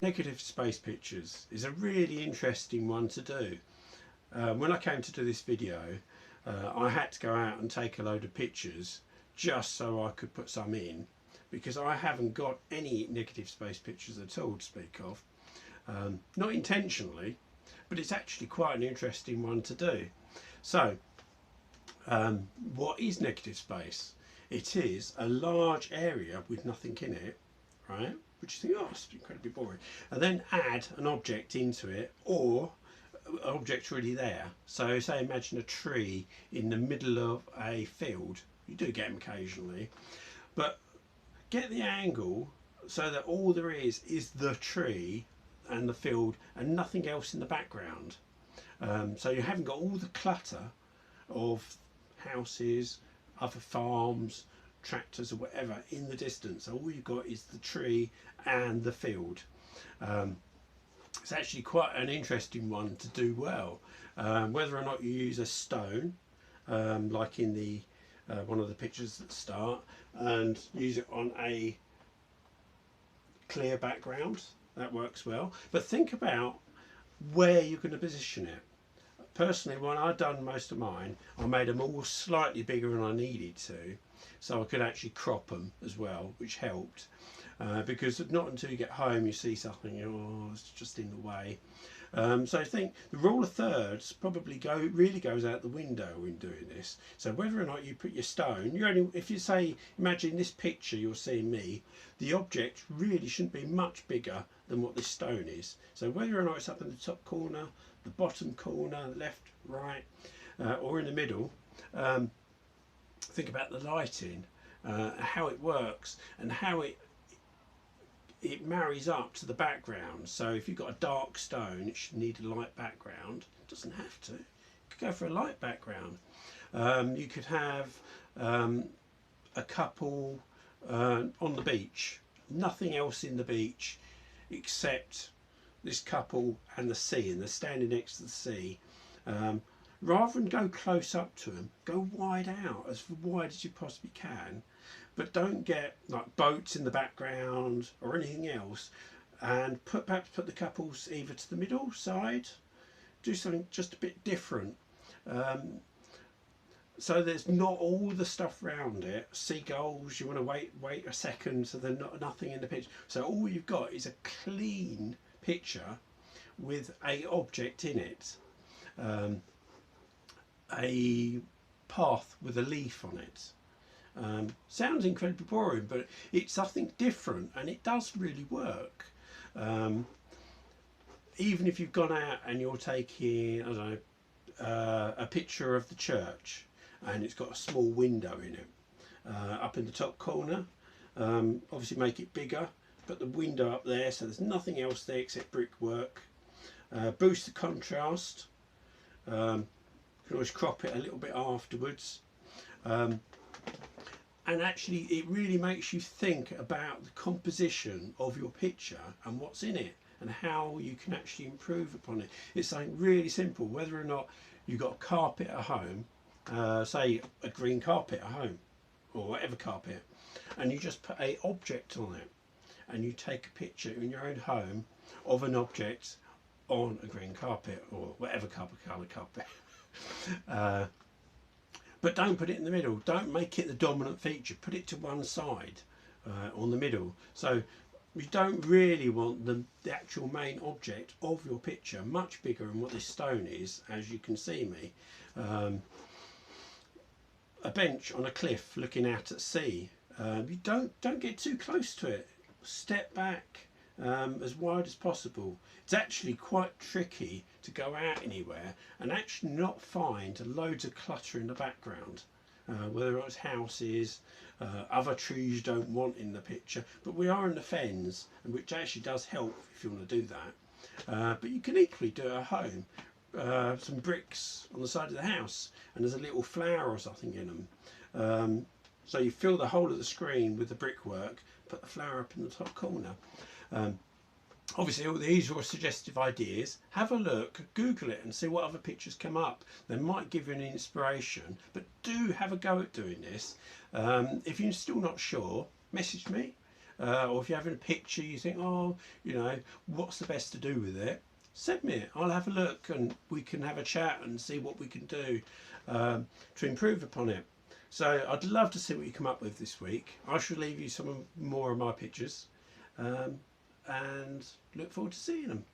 Negative space pictures is a really interesting one to do. When I came to do this video, I had to go out and take a load of pictures just so I could put some in, because I haven't got any negative space pictures at all to speak of. Not intentionally, but it's actually quite an interesting one to do. So, what is negative space? It is a large area with nothing in it, right? Which you think, oh, it's incredibly boring. And then add an object into it, or an object already there. So say imagine a tree in the middle of a field. You do get them occasionally, but get the angle so that all there is the tree and the field and nothing else in the background. So you haven't got all the clutter of houses, other farms, tractors or whatever in the distance. All you've got is the tree and the field. It's actually quite an interesting one to do well. Whether or not you use a stone, like in the one of the pictures at the start, and use it on a clear background, that works well. But think about where you're going to position it. Personally, when I've done most of mine, I made them all slightly bigger than I needed to, so I could actually crop them as well, which helped. Because not until you get home you see something, oh, it's just in the way. So I think the rule of thirds probably really goes out the window when doing this. So whether or not you put your stone, if you say, imagine this picture you're seeing me, the object really shouldn't be much bigger than what this stone is. So whether or not it's up in the top corner, the bottom corner, left, right, or in the middle, think about the lighting, how it works, and how it marries up to the background. So if you've got a dark stone, it should need a light background. It doesn't have to. You could go for a light background. You could have a couple on the beach, nothing else in the beach except this couple and the sea, and they're standing next to the sea. Rather than go close up to them, go wide out, as wide as you possibly can, but don't get like boats in the background or anything else, and perhaps put the couples either to the middle side, do something just a bit different, so there's not all the stuff around it. Seagulls, you want to wait a second so there's nothing in the picture. So all you've got is a clean picture with a object in it, a path with a leaf on it. Sounds incredibly boring, but it's something different and it does really work. Even if you've gone out and you're taking, I don't know, a picture of the church and it's got a small window in it, up in the top corner, obviously make it bigger, put the window up there so there's nothing else there except brickwork. Boost the contrast. You can always crop it a little bit afterwards. And actually it really makes you think about the composition of your picture and what's in it and how you can actually improve upon it. It's something really simple. Whether or not you've got a carpet at home, say a green carpet at home or whatever carpet, and you just put an object on it and you take a picture in your own home of an object on a green carpet or whatever colour carpet. But don't put it in the middle. Don't make it the dominant feature. Put it to one side, on the middle. So you don't really want the actual main object of your picture much bigger than what this stone is, as you can see me. A bench on a cliff looking out at sea. You don't get too close to it. Step back as wide as possible. It's actually quite tricky to go out anywhere and actually not find loads of clutter in the background, whether it's houses, other trees you don't want in the picture, but we are in the fens, which actually does help if you want to do that. But you can equally do it at home. Some bricks on the side of the house and there's a little flower or something in them, so you fill the whole of the screen with the brickwork, put the flower up in the top corner. Obviously all these are suggestive ideas. Have a look, Google it and see what other pictures come up. They might give you an inspiration, but do have a go at doing this. If you're still not sure, message me or if you're having a picture you think, oh, you know, what's the best to do with it, send me it. I'll have a look and we can have a chat and see what we can do to improve upon it. So I'd love to see what you come up with this week. I shall leave you some more of my pictures and look forward to seeing them.